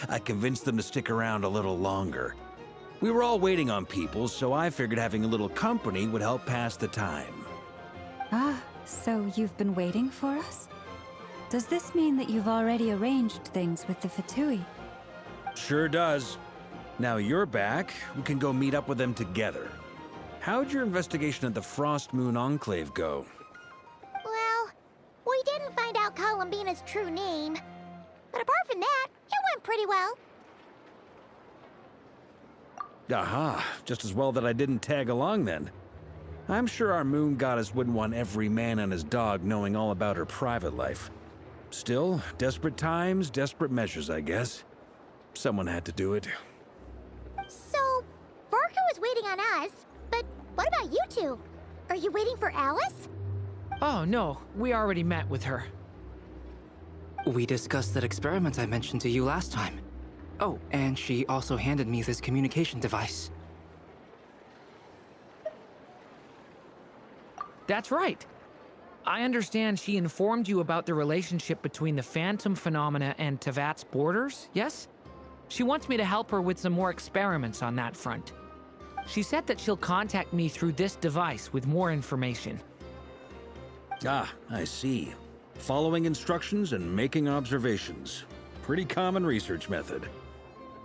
I convinced them to stick around a little longer. We were all waiting on people, so I figured having a little company would help pass the time. Ah, so you've been waiting for us? Does this mean that you've already arranged things with the F2P? Sure does. Now you're back, we can go meet up with them together. How'd your investigation at the Frost Moon Enclave go? Well, we didn't find out Columbina's true name. But apart from that, it went pretty well. Aha, just as well that I didn't tag along then. I'm sure our moon goddess wouldn't want every man and his dog knowing all about her private life. Still, desperate times, desperate measures, I guess. Someone had to do it. So, Varka was waiting on us, but what about you two? Are you waiting for Alice? Oh, no. We already met with her. We discussed that experiment I mentioned to you last time. Oh, and she also handed me this communication device. That's right. I understand she informed you about the relationship between the Phantom phenomena and Tevat's borders, yes? She wants me to help her with some more experiments on that front. She said that she'll contact me through this device with more information. Ah, I see. Following instructions and making observations. Pretty common research method.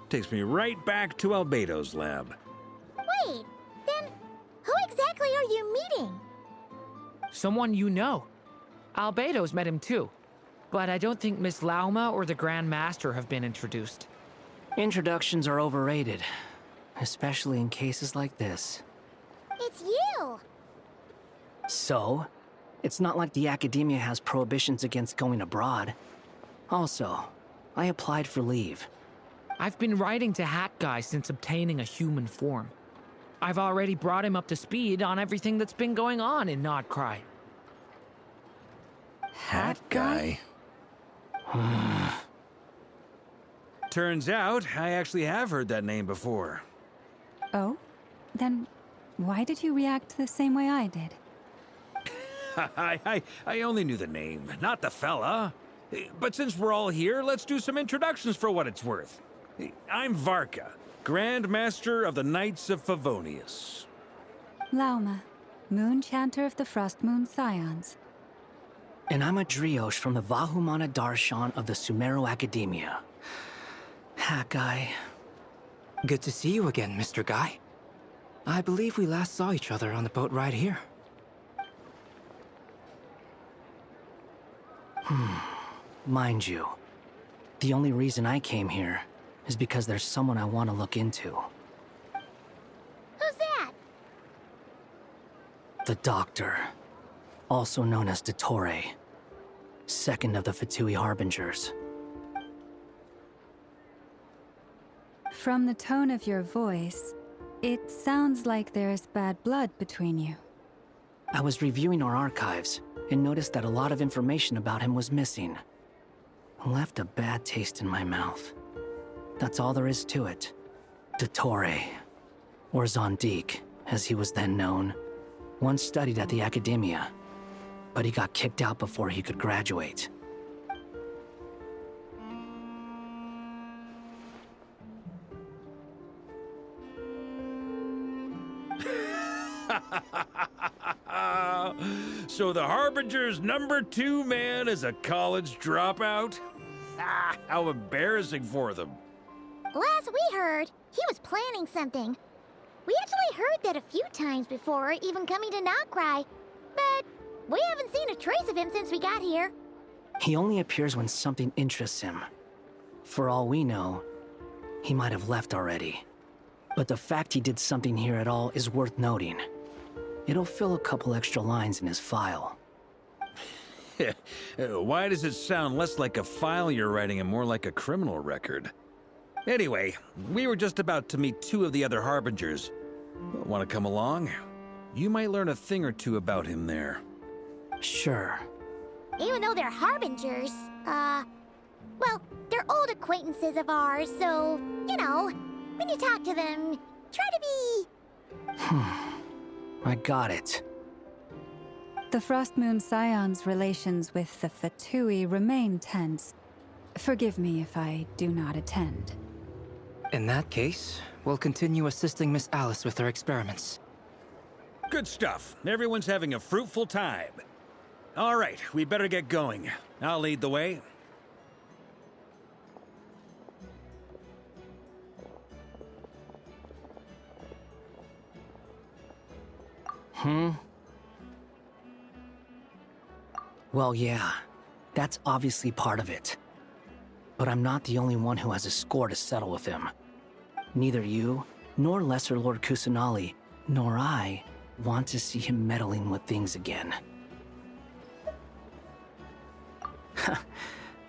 Takes me right back to Albedo's lab. Wait, then who exactly are you meeting? Someone you know. Albedo's met him too. But I don't think Miss Lauma or the Grand Master have been introduced. Introductions are overrated, especially in cases like this. It's you! So, it's not like the Academia has prohibitions against going abroad. Also, I applied for leave. I've been writing to Hat Guy since obtaining a human form. I've already brought him up to speed on everything that's been going on in Nod-Krai. Hat guy? Turns out, I actually have heard that name before. Oh? Then why did you react the same way I did? I only knew the name, not the fella. But since we're all here, let's do some introductions for what it's worth. I'm Varka, Grand Master of the Knights of Favonius. Lauma, Moon Chanter of the Frost Moon Scions. And I'm a Driosh from the Vahumana Darshan of the Sumeru Academia. Hat Guy. Good to see you again, Mr. Guy. I believe we last saw each other on the boat ride here. Mind you, the only reason I came here is because there's someone I want to look into. Who's that? The Doctor, also known as Dottore, second of the F2P Harbingers. From the tone of your voice, it sounds like there's bad blood between you. I was reviewing our archives and noticed that a lot of information about him was missing. Left a bad taste in my mouth. That's all there is to it. Dottore, or Zondique, as he was then known, once studied at the Academia, but he got kicked out before he could graduate. So the Harbinger's #2 man is a college dropout? How embarrassing for them. Last we heard, he was planning something. We actually heard that a few times before, even coming to Nod-Krai, but we haven't seen a trace of him since we got here. He only appears when something interests him. For all we know, he might have left already. But the fact he did something here at all is worth noting. It'll fill a couple extra lines in his file. Why does it sound less like a file you're writing and more like a criminal record? Anyway, we were just about to meet 2 of the other Harbingers. Want to come along? You might learn a thing or two about him there. Sure. Even though they're Harbingers, well, they're old acquaintances of ours, so, you know, when you talk to them, try to be... I got it. The Frost Moon Scions' relations with the F2P remain tense. Forgive me if I do not attend. In that case, we'll continue assisting Miss Alice with her experiments. Good stuff. Everyone's having a fruitful time. All right, we better get going. I'll lead the way. Well, yeah. That's obviously part of it. But I'm not the only one who has a score to settle with him. Neither you, nor Lesser Lord Kusanali, nor I want to see him meddling with things again.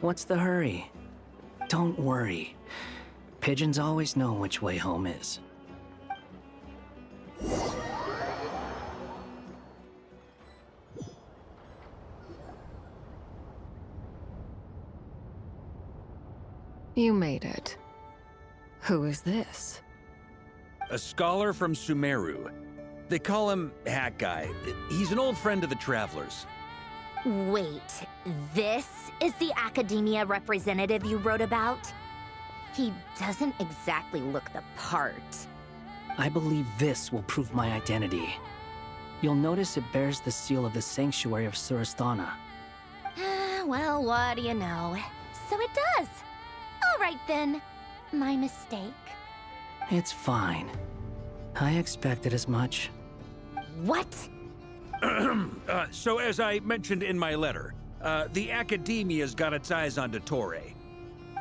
What's the hurry? Don't worry. Pigeons always know which way home is. You made it. Who is this? A scholar from Sumeru. They call him Hat Guy. He's an old friend of the Travelers. Wait, this is the academia representative you wrote about? He doesn't exactly look the part. I believe this will prove my identity. You'll notice it bears the seal of the Sanctuary of Surasthana. Well, what do you know? So it does. All right then. My mistake. It's fine. I expected as much. What? So as I mentioned in my letter, the Academia's got its eyes on Dottore.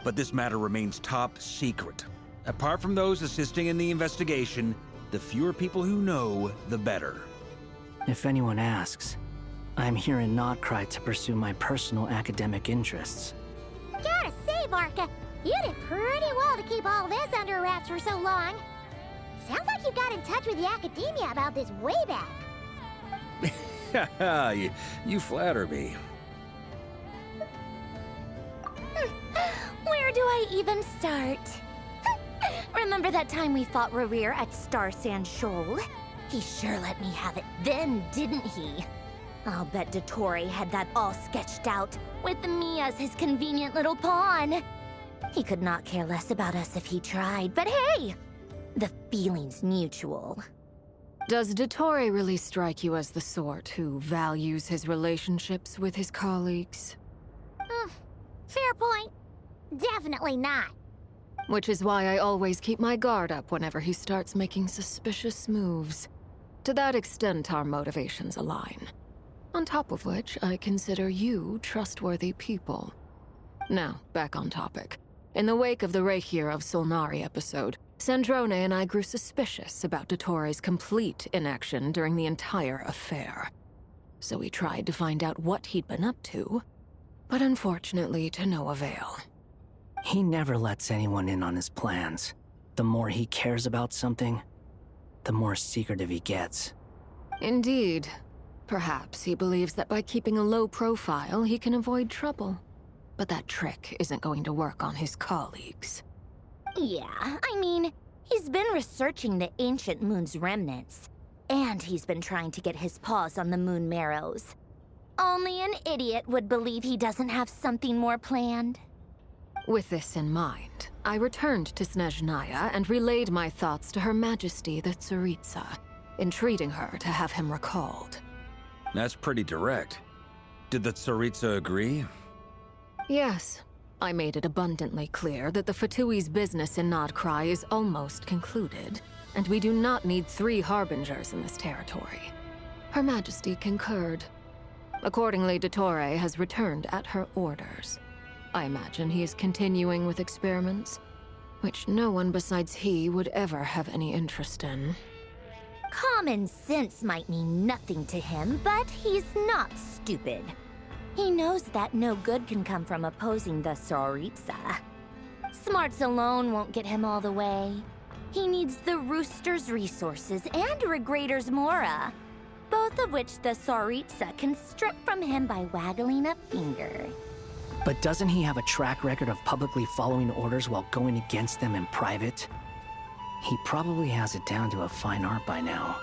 But this matter remains top secret. Apart from those assisting in the investigation, the fewer people who know, the better. If anyone asks, I'm here in Nod-Krai to pursue my personal academic interests. Gotta say, Barca, you did pretty well to keep all this under wraps for so long. Sounds like you got in touch with the Academia about this way back. you flatter me. Where do I even start? Remember that time we fought Rerir at Star Sand Shoal? He sure let me have it then, didn't he? I'll bet Dottore had that all sketched out, with me as his convenient little pawn. He could not care less about us if he tried, but hey! The feeling's mutual. Does Dottore really strike you as the sort who values his relationships with his colleagues? Fair point. Definitely not. Which is why I always keep my guard up whenever he starts making suspicious moves. To that extent, our motivations align. On top of which, I consider you trustworthy people. Now, back on topic. In the wake of the Reikir of Solnari episode, Sandrone and I grew suspicious about Dottore's complete inaction during the entire affair. So we tried to find out what he'd been up to, but unfortunately to no avail. He never lets anyone in on his plans. The more he cares about something, the more secretive he gets. Indeed. Perhaps he believes that by keeping a low profile, he can avoid trouble. But that trick isn't going to work on his colleagues. Yeah, I mean, he's been researching the ancient moon's remnants. And he's been trying to get his paws on the moon marrows. Only an idiot would believe he doesn't have something more planned. With this in mind, I returned to Snezhnaya and relayed my thoughts to Her Majesty the Tsaritsa, entreating her to have him recalled. That's pretty direct. Did the Tsaritsa agree? Yes. I made it abundantly clear that the Fatui's business in Nod-Krai is almost concluded, and we do not need 3 harbingers in this territory. Her Majesty concurred. Accordingly, Dottore has returned at her orders. I imagine he is continuing with experiments, which no one besides he would ever have any interest in. Common sense might mean nothing to him, but he's not stupid. He knows that no good can come from opposing the Tsaritsa. Smarts alone won't get him all the way. He needs the Rooster's resources and Regrator's Mora, both of which the Tsaritsa can strip from him by waggling a finger. But doesn't he have a track record of publicly following orders while going against them in private? He probably has it down to a fine art by now.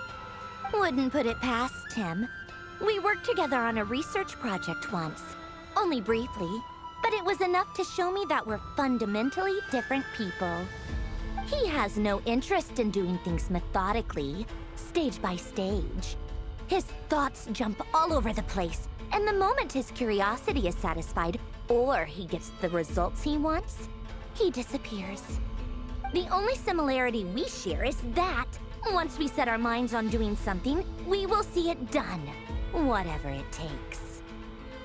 Wouldn't put it past him. We worked together on a research project once. Only briefly. But it was enough to show me that we're fundamentally different people. He has no interest in doing things methodically, stage by stage. His thoughts jump all over the place, and the moment his curiosity is satisfied, or he gets the results he wants, he disappears. The only similarity we share is that, once we set our minds on doing something, we will see it done, whatever it takes.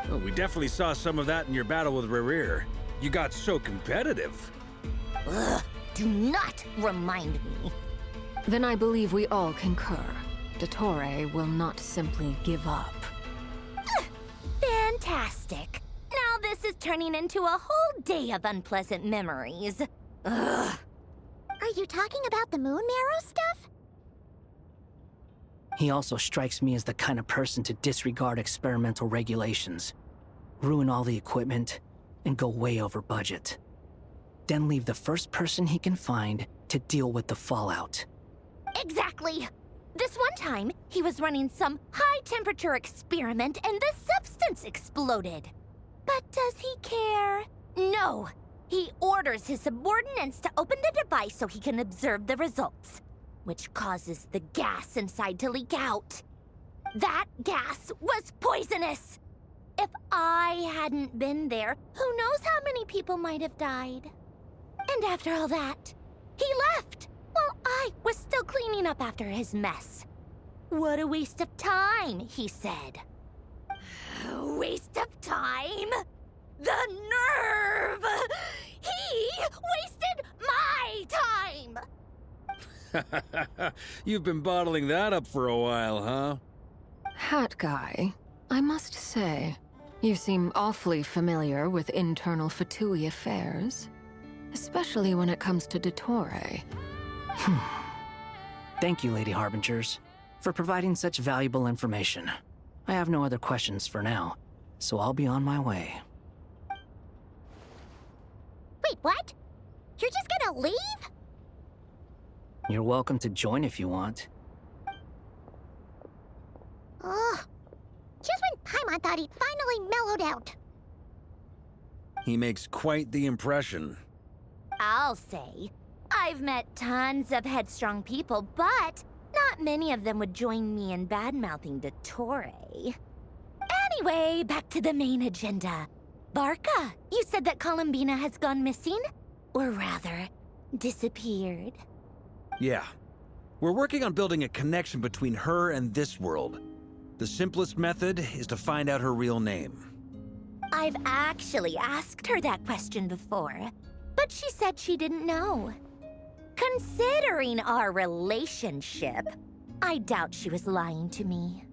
Well, we definitely saw some of that in your battle with Rerir. You got so competitive. Ugh, do not remind me. Then I believe we all concur. Dottore will not simply give up. Fantastic. Now this is turning into a whole day of unpleasant memories. Ugh. Are you talking about the moon marrow stuff? He also strikes me as the kind of person to disregard experimental regulations, ruin all the equipment, and go way over budget. Then leave the first person he can find to deal with the fallout. Exactly. This one time, he was running some high-temperature experiment and the substance exploded. But does he care? No. He orders his subordinates to open the device so he can observe the results, which causes the gas inside to leak out. That gas was poisonous! If I hadn't been there, who knows how many people might have died? And after all that, he left, while I was still cleaning up after his mess. What a waste of time, he said. Waste of time? The nerve! He wasted my time! You've been bottling that up for a while, huh? Hat guy, I must say, you seem awfully familiar with internal Fatui affairs. Especially when it comes to Dottore. Thank you, Lady Harbingers, for providing such valuable information. I have no other questions for now, so I'll be on my way. Wait, what? You're just gonna leave? You're welcome to join if you want. Ugh. Just when Paimon thought he'd finally mellowed out. He makes quite the impression. I'll say. I've met tons of headstrong people, but not many of them would join me in bad-mouthing Dottore. Anyway, back to the main agenda. Barca, you said that Columbina has gone missing? Or rather, disappeared. Yeah. We're working on building a connection between her and this world. The simplest method is to find out her real name. I've actually asked her that question before, but she said she didn't know. Considering our relationship, I doubt she was lying to me.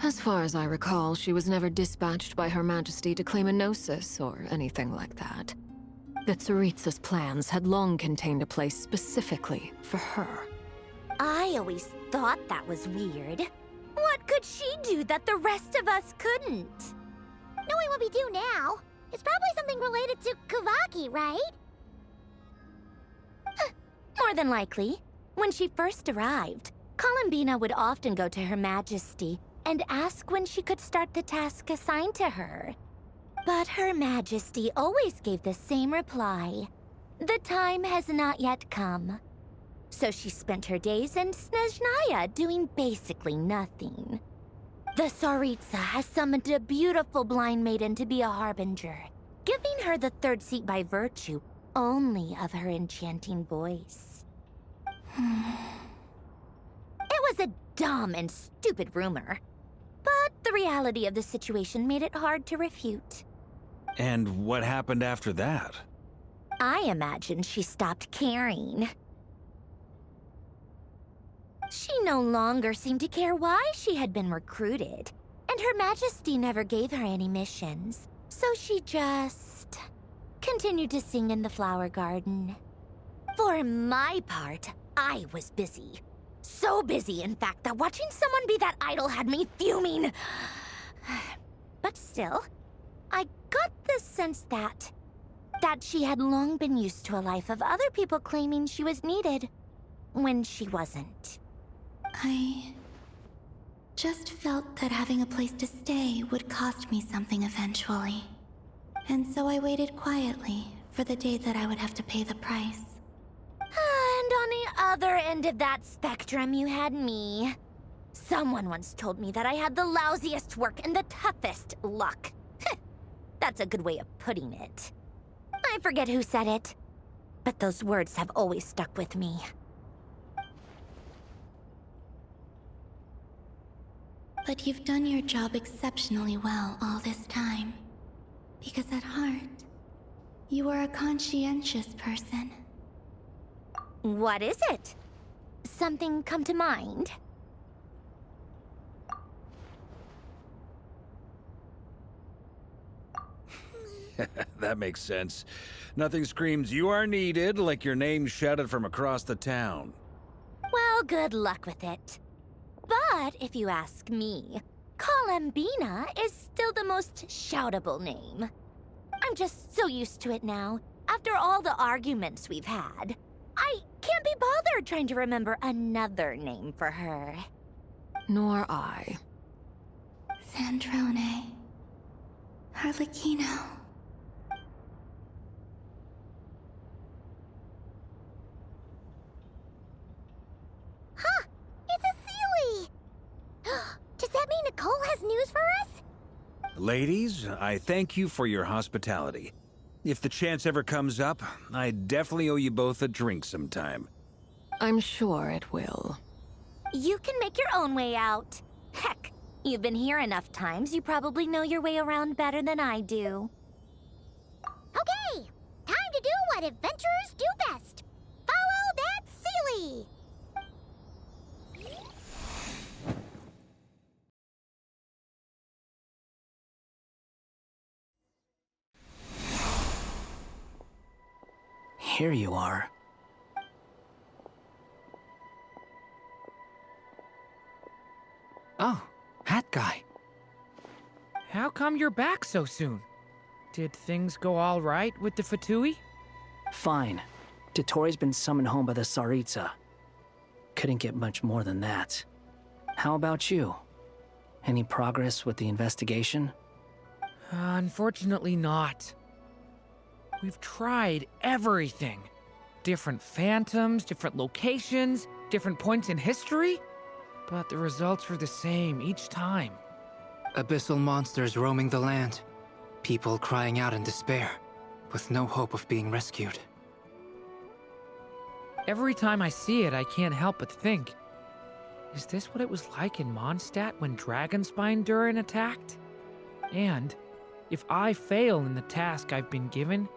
As far as I recall, she was never dispatched by Her Majesty to claim a gnosis or anything like that. The Tsaritsa's plans had long contained a place specifically for her. I always thought that was weird. What could she do that the rest of us couldn't? Knowing what we do now, it's probably something related to Kavaki, right? More than likely. When she first arrived, Columbina would often go to Her Majesty and ask when she could start the task assigned to her. But Her Majesty always gave the same reply. The time has not yet come. So she spent her days in Snezhnaya doing basically nothing. The Tsaritsa has summoned a beautiful blind maiden to be a harbinger, giving her the third seat by virtue only of her enchanting voice. It was a dumb and stupid rumor, but the reality of the situation made it hard to refute. And what happened after that? I imagine she stopped caring. She no longer seemed to care why she had been recruited, and Her Majesty never gave her any missions, so she just continued to sing in the flower garden. For my part, I was busy. So busy, in fact, that watching someone be that idol had me fuming. But still, I got the sense that she had long been used to a life of other people claiming she was needed when she wasn't. I just felt that having a place to stay would cost me something eventually. And so I waited quietly for the day that I would have to pay the price. And on the other end of that spectrum, you had me. Someone once told me that I had the lousiest work and the toughest luck. That's a good way of putting it. I forget who said it, but those words have always stuck with me. But you've done your job exceptionally well all this time. Because at heart, you are a conscientious person. What is it? Something come to mind? That makes sense. Nothing screams you are needed like your name shouted from across the town. Well, good luck with it. But if you ask me, Colambina is still the most shoutable name. I'm just so used to it now, after all the arguments we've had. I can't be bothered trying to remember another name for her. Nor I. Sandrone. Harlequino. Huh! It's a Sealy! Does that mean Nicole has news for us? Ladies, I thank you for your hospitality. If the chance ever comes up, I definitely owe you both a drink sometime. I'm sure it will. You can make your own way out. Heck, you've been here enough times, you probably know your way around better than I do. Okay, time to do what adventurers do best. Follow that Sealy! Here you are. Oh, hat guy. How come you're back so soon? Did things go all right with the Fatui? Fine. Dotori's been summoned home by the Tsaritsa. Couldn't get much more than that. How about you? Any progress with the investigation? Unfortunately not. We've tried everything. Different phantoms, different locations, different points in history. But the results were the same each time. Abyssal monsters roaming the land. People crying out in despair, with no hope of being rescued. Every time I see it, I can't help but think, is this what it was like in Mondstadt when Dragonspine Durin attacked? And if I fail in the task I've been given,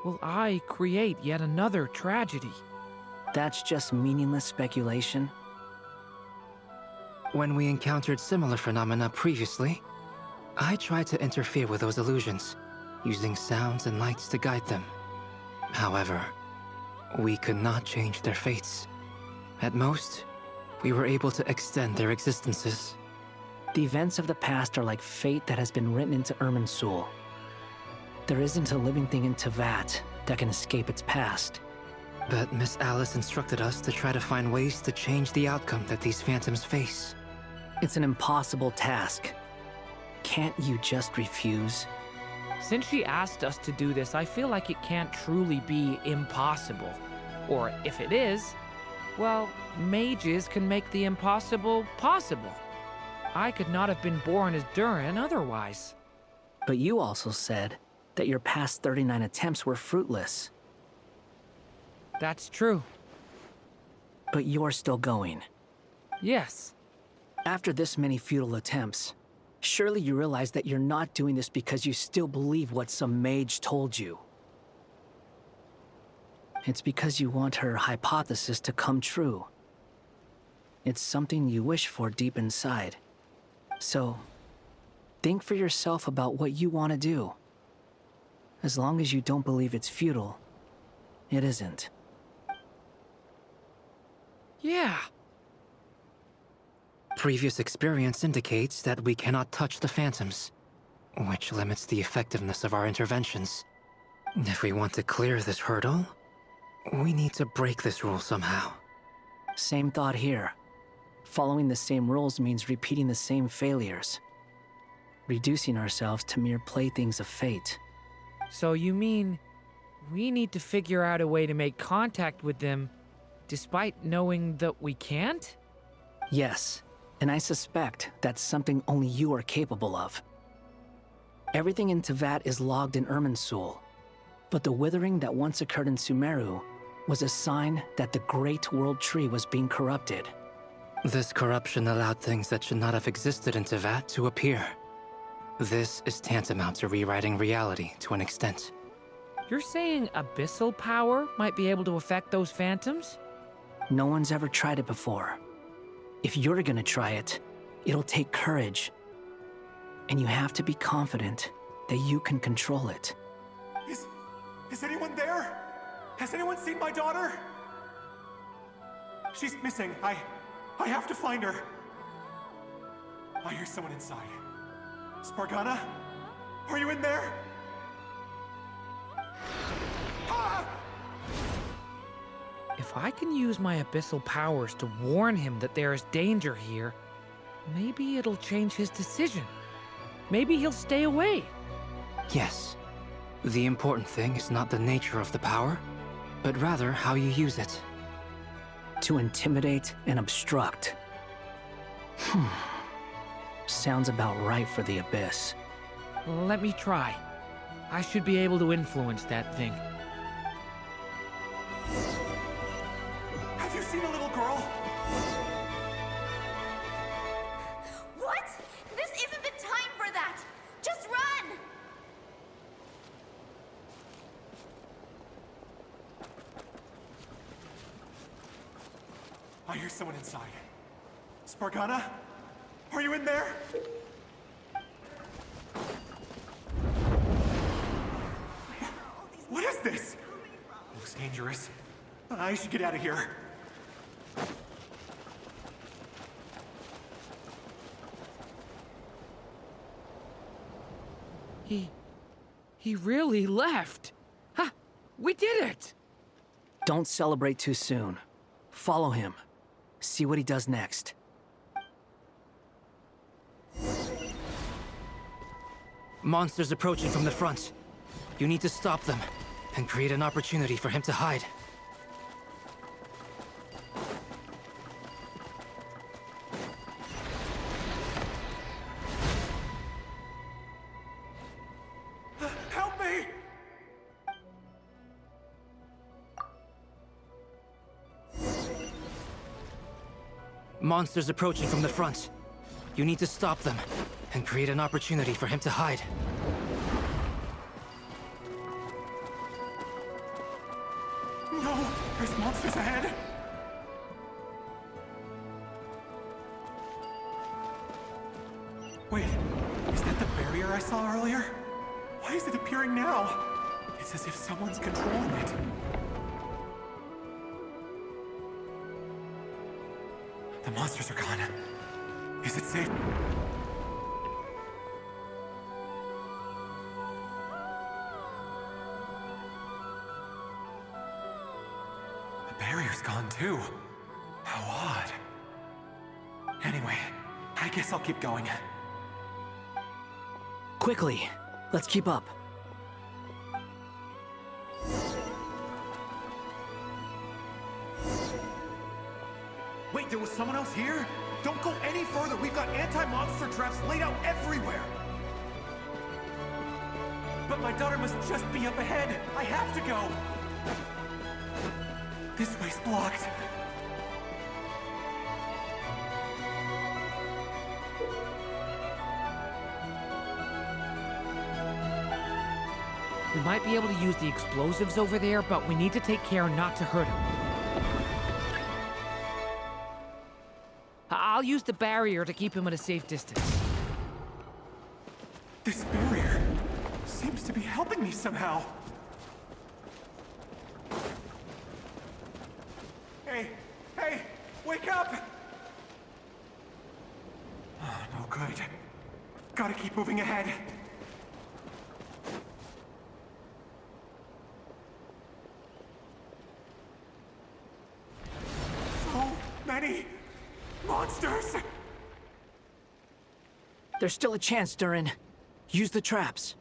will I create yet another tragedy? That's just meaningless speculation. When we encountered similar phenomena previously, I tried to interfere with those illusions, using sounds and lights to guide them. However, we could not change their fates. At most, we were able to extend their existences. The events of the past are like fate that has been written into Irminsul. There isn't a living thing in Teyvat that can escape its past. But Miss Alice instructed us to try to find ways to change the outcome that these phantoms face. It's an impossible task. Can't you just refuse? Since she asked us to do this, I feel like it can't truly be impossible. Or if it is, well, mages can make the impossible possible. I could not have been born as Durin otherwise. But you also said that your past 39 attempts were fruitless. That's true. But you're still going. Yes. After this many futile attempts, surely you realize that you're not doing this because you still believe what some mage told you. It's because you want her hypothesis to come true. It's something you wish for deep inside. So, think for yourself about what you want to do. As long as you don't believe it's futile, it isn't. Yeah. Previous experience indicates that we cannot touch the phantoms, which limits the effectiveness of our interventions. If we want to clear this hurdle, we need to break this rule somehow. Same thought here. Following the same rules means repeating the same failures. Reducing ourselves to mere playthings of fate. So you mean we need to figure out a way to make contact with them despite knowing that we can't? Yes, and I suspect that's something only you are capable of. Everything in Teyvat is logged in Irminsul, but the withering that once occurred in Sumeru was a sign that the Great World Tree was being corrupted. This corruption allowed things that should not have existed in Teyvat to appear. This is tantamount to rewriting reality to an extent. You're saying abyssal power might be able to affect those phantoms? No one's ever tried it before. If you're gonna try it, it'll take courage. And you have to be confident that you can control it. Is anyone there? Has anyone seen my daughter? She's missing. I have to find her. I hear someone inside. Spargana? Are you in there? Ah! If I can use my abyssal powers to warn him that there is danger here, maybe it'll change his decision. Maybe he'll stay away. Yes. The important thing is not the nature of the power, but rather how you use it. To intimidate and obstruct. Sounds about right for the Abyss. Let me try. I should be able to influence that thing. Have you seen a little girl? What? This isn't the time for that! Just run! I hear someone inside. Spargana? Are you in there? What is this? Looks dangerous. I should get out of here. He really left. Ha! We did it! Don't celebrate too soon. Follow him. See what he does next. Monsters approaching from the front. You need to stop them and create an opportunity for him to hide. Help me! Monsters approaching from the front. You need to stop them and create an opportunity for him to hide. No! There's monsters ahead! Wait, is that the barrier I saw earlier? Why is it appearing now? It's as if someone's controlling it. The monsters are gone. Is it safe? The barrier's gone too. How odd. Anyway, I guess I'll keep going. Quickly, let's keep up. Wait, there was someone else here? Don't go any further. We've got anti-monster traps laid out everywhere. But my daughter must just be up ahead. I have to go. This way's blocked. We might be able to use the explosives over there, but we need to take care not to hurt him. I'll use the barrier to keep him at a safe distance. This barrier seems to be helping me somehow. Hey, wake up! Oh, no good. Gotta keep moving ahead. So many monsters! There's still a chance, Durin. Use the traps.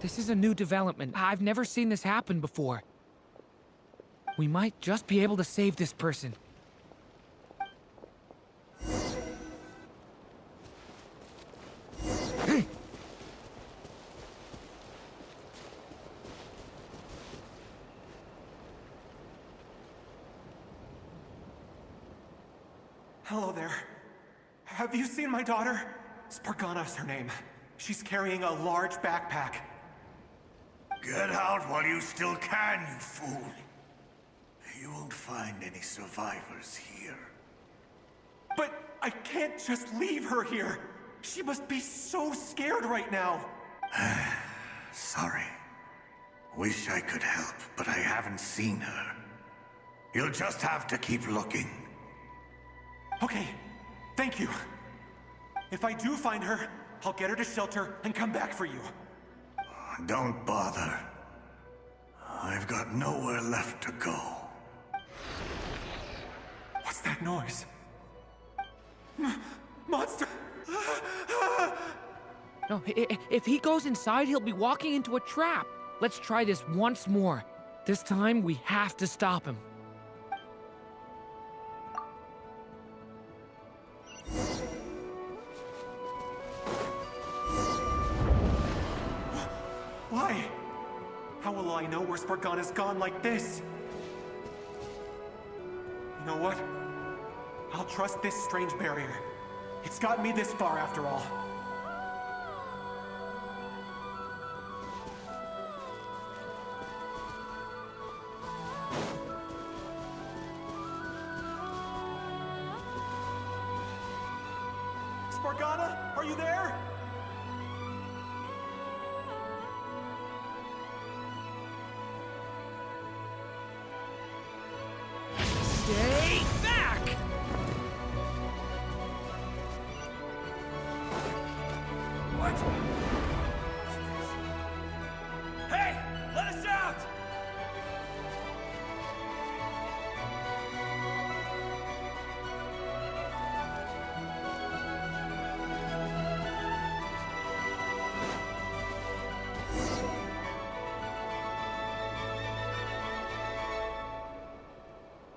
This is a new development. I've never seen this happen before. We might just be able to save this person. Hello there. Have you seen my daughter? Spargana is her name. She's carrying a large backpack. Get out while you still can, you fool. You won't find any survivors here. But I can't just leave her here. She must be so scared right now. Sorry. Wish I could help, but I haven't seen her. You'll just have to keep looking. Okay, thank you. If I do find her, I'll get her to shelter and come back for you. Don't bother. I've got nowhere left to go. What's that noise? Monster! No, if he goes inside, he'll be walking into a trap. Let's try this once more. This time, we have to stop him. Why? How will I know where Spargana's gone like this? You know what? I'll trust this strange barrier. It's gotten me this far after all. Spargana, are you there? Stay back! What? Hey! Let us out!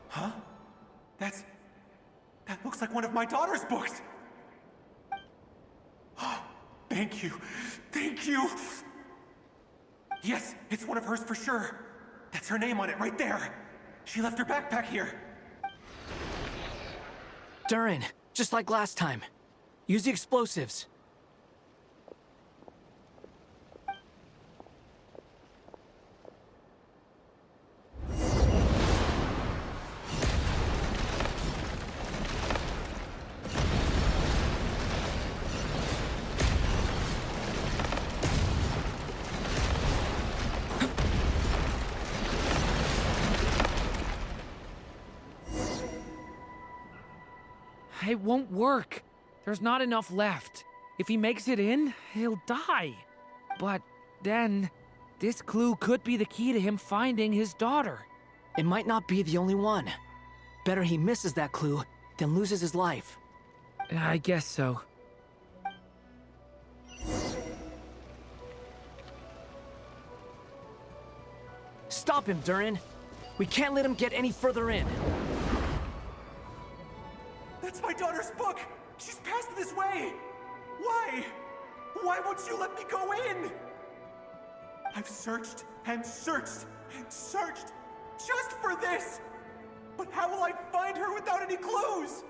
Huh? That looks like one of my daughter's books! Thank you. Thank you. Yes, it's one of hers for sure. That's her name on it right there. She left her backpack here. Durin, just like last time. Use the explosives. It won't work. There's not enough left. If he makes it in, he'll die. But then, this clue could be the key to him finding his daughter. It might not be the only one. Better he misses that clue than loses his life. I guess so. Stop him, Durin. We can't let him get any further in. That's my daughter's book! She's passed this way! Why? Why won't you let me go in? I've searched and searched and searched just for this! But how will I find her without any clues?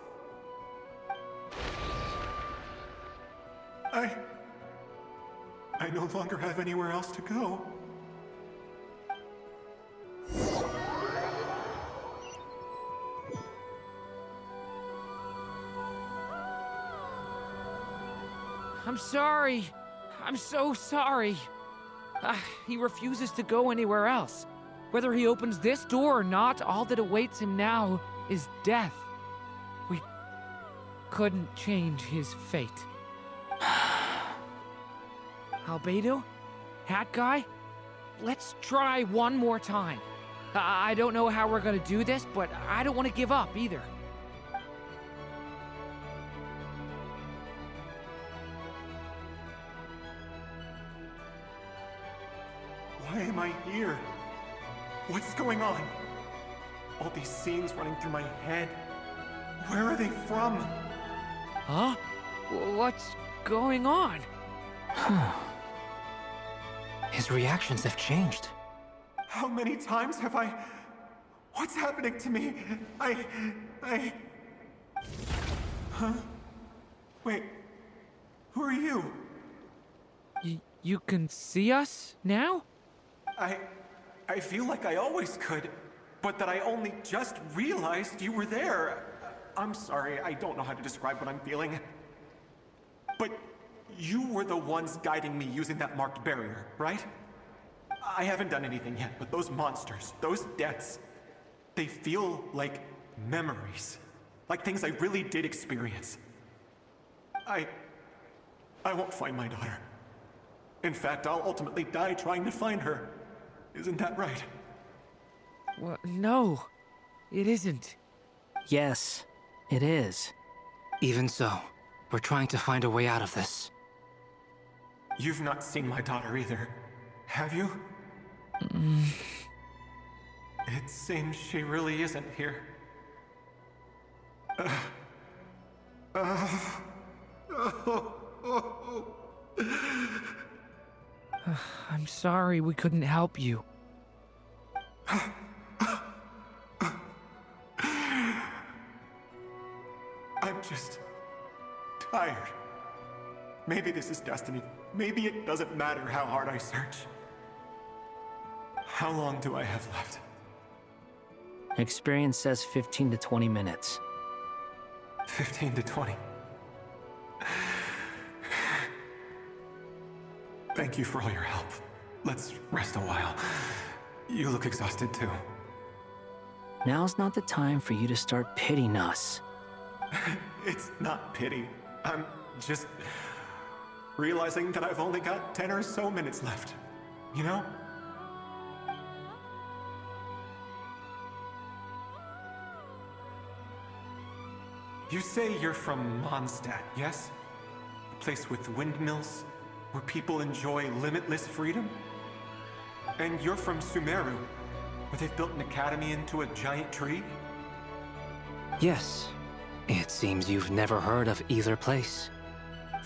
I no longer have anywhere else to go. I'm sorry. I'm so sorry. He refuses to go anywhere else. Whether he opens this door or not, all that awaits him now is death. We couldn't change his fate. Albedo? Hat Guy? Let's try one more time. I don't know how we're gonna do this, but I don't want to give up either. Why am I here? What's going on? All these scenes running through my head. Where are they from? Huh? What's going on? His reactions have changed. How many times have I... What's happening to me? Huh? Wait. Who are you? You can see us now? I feel like I always could, but that I only just realized you were there. I'm sorry, I don't know how to describe what I'm feeling. But you were the ones guiding me using that marked barrier, right? I haven't done anything yet, but those monsters, those deaths, they feel like memories. Like things I really did experience. I won't find my daughter. In fact, I'll ultimately die trying to find her. Isn't that right? Well, no, it isn't. Yes, it is. Even so, we're trying to find a way out of this. You've not seen my daughter either, have you? It seems she really isn't here. I'm sorry we couldn't help you. I'm just tired. Maybe this is destiny. Maybe it doesn't matter how hard I search. How long do I have left? Experience says 15 to 20 minutes. 15 to 20. Thank you for all your help. Let's rest a while. You look exhausted too. Now's not the time for you to start pitying us. It's not pity. I'm just realizing that I've only got 10 or so minutes left. You know? You say you're from Mondstadt, yes? A place with windmills, where people enjoy limitless freedom? And you're from Sumeru, where they've built an academy into a giant tree? Yes. It seems you've never heard of either place.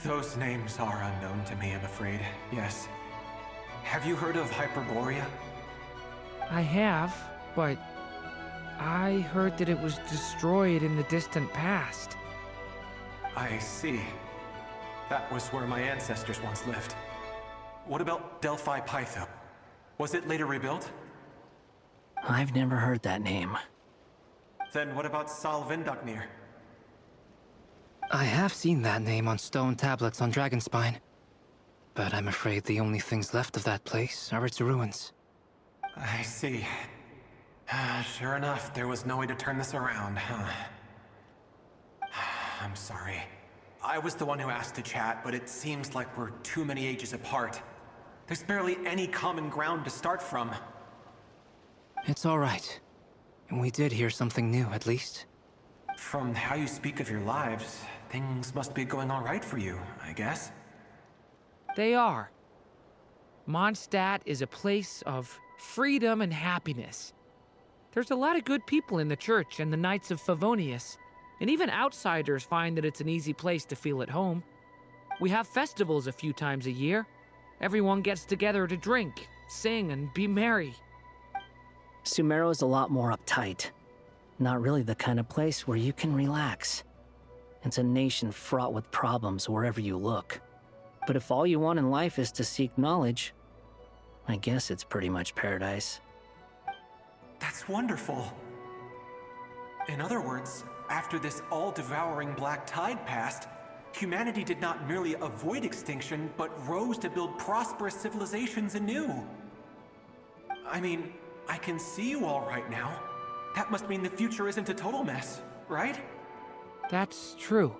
Those names are unknown to me, I'm afraid, yes. Have you heard of Hyperborea? I have, but I heard that it was destroyed in the distant past. I see. That was where my ancestors once lived. What about Delphi Pytho? Was it later rebuilt? I've never heard that name. Then what about Sal Vindaknir? I have seen that name on stone tablets on Dragonspine. But I'm afraid the only things left of that place are its ruins. I see. Sure enough, there was no way to turn this around, huh? I'm sorry. I was the one who asked to chat, but it seems like we're too many ages apart. There's barely any common ground to start from. It's all right. We did hear something new, at least. From how you speak of your lives, things must be going all right for you, I guess. They are. Mondstadt is a place of freedom and happiness. There's a lot of good people in the church and the Knights of Favonius, and even outsiders find that it's an easy place to feel at home. We have festivals a few times a year. Everyone gets together to drink, sing, and be merry. Sumeru is a lot more uptight. Not really the kind of place where you can relax. It's a nation fraught with problems wherever you look. But if all you want in life is to seek knowledge, I guess it's pretty much paradise. That's wonderful. In other words, after this all-devouring black tide passed, humanity did not merely avoid extinction, but rose to build prosperous civilizations anew. I mean, I can see you all right now. That must mean the future isn't a total mess, right? That's true.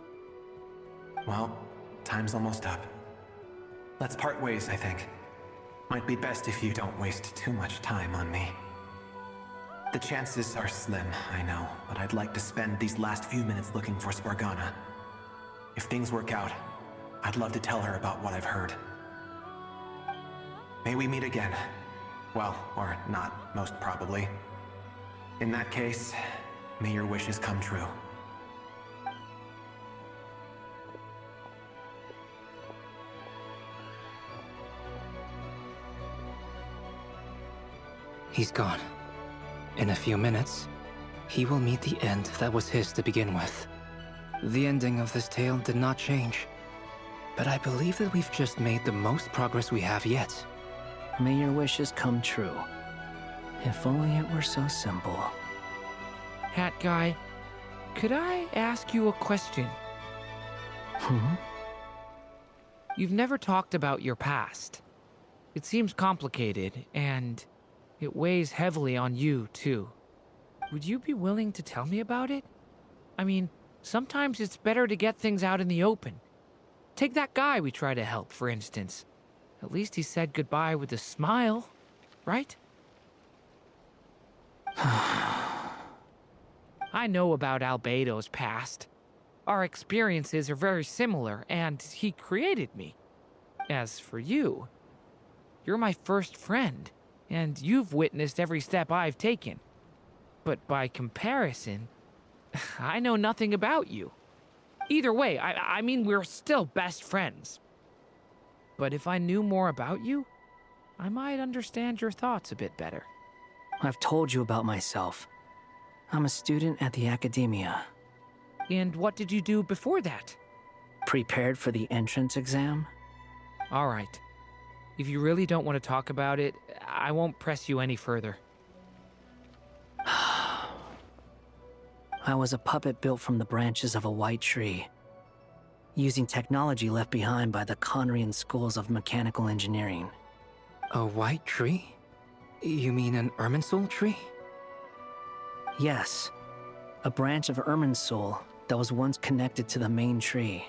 Well, time's almost up. Let's part ways, I think. Might be best if you don't waste too much time on me. The chances are slim, I know, but I'd like to spend these last few minutes looking for Spargana. If things work out, I'd love to tell her about what I've heard. May we meet again, Well, or not, most probably. In that case, may your wishes come true. He's gone. In a few minutes, he will meet the end that was his to begin with. The ending of this tale did not change, but I believe that we've just made the most progress we have yet. May your wishes come true. If only it were so simple. Hat guy, could I ask you a question? You've never talked about your past. It seems complicated, and it weighs heavily on you, too. Would you be willing to tell me about it? I mean, sometimes it's better to get things out in the open. Take that guy we try to help, for instance. At least he said goodbye with a smile, right? I know about Albedo's past. Our experiences are very similar, and he created me. As for you, you're my first friend, and you've witnessed every step I've taken. But by comparison, I know nothing about you. Either way, I mean, we're still best friends. But if I knew more about you, I might understand your thoughts a bit better. I've told you about myself. I'm a student at the academia. And what did you do before that? Prepared for the entrance exam? All right. If you really don't want to talk about it, I won't press you any further. I was a puppet built from the branches of a white tree, using technology left behind by the Conrian schools of mechanical engineering. A white tree? You mean an Irminsul tree? Yes, a branch of Irminsul that was once connected to the main tree.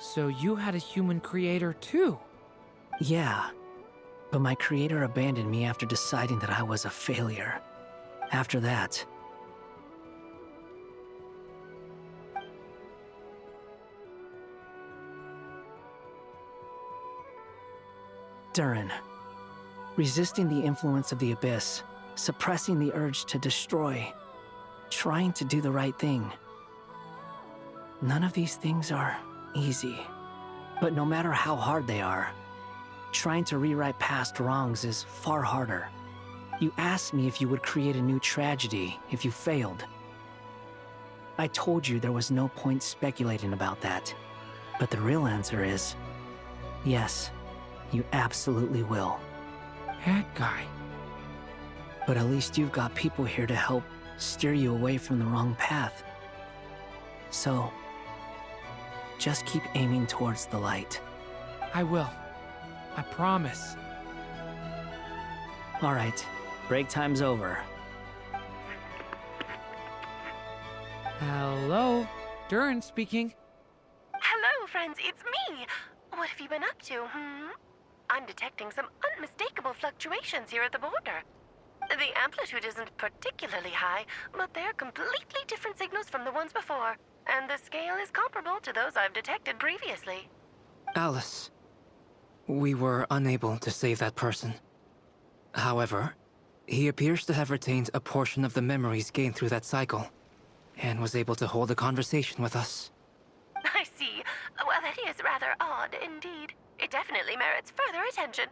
So you had a human creator too? Yeah, but my creator abandoned me after deciding that I was a failure. After that, Durin, resisting the influence of the Abyss, suppressing the urge to destroy, trying to do the right thing. None of these things are easy, but no matter how hard they are, trying to rewrite past wrongs is far harder. You asked me if you would create a new tragedy if you failed. I told you there was no point speculating about that, but the real answer is, yes, you absolutely will. That guy. But at least you've got people here to help steer you away from the wrong path. So, just keep aiming towards the light. I will. I promise. All right, break time's over. Hello? Durin speaking. Hello, friends, it's me. What have you been up to, I'm detecting some unmistakable fluctuations here at the border. The amplitude isn't particularly high, but they're completely different signals from the ones before, and the scale is comparable to those I've detected previously. Alice, we were unable to save that person. However, he appears to have retained a portion of the memories gained through that cycle, and was able to hold a conversation with us. I see. Well, that is rather odd indeed. It definitely merits further attention.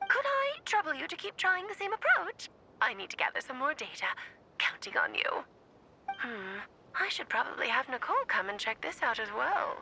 Could I trouble you to keep trying the same approach? I need to gather some more data. Counting on you. I should probably have Nicole come and check this out as well.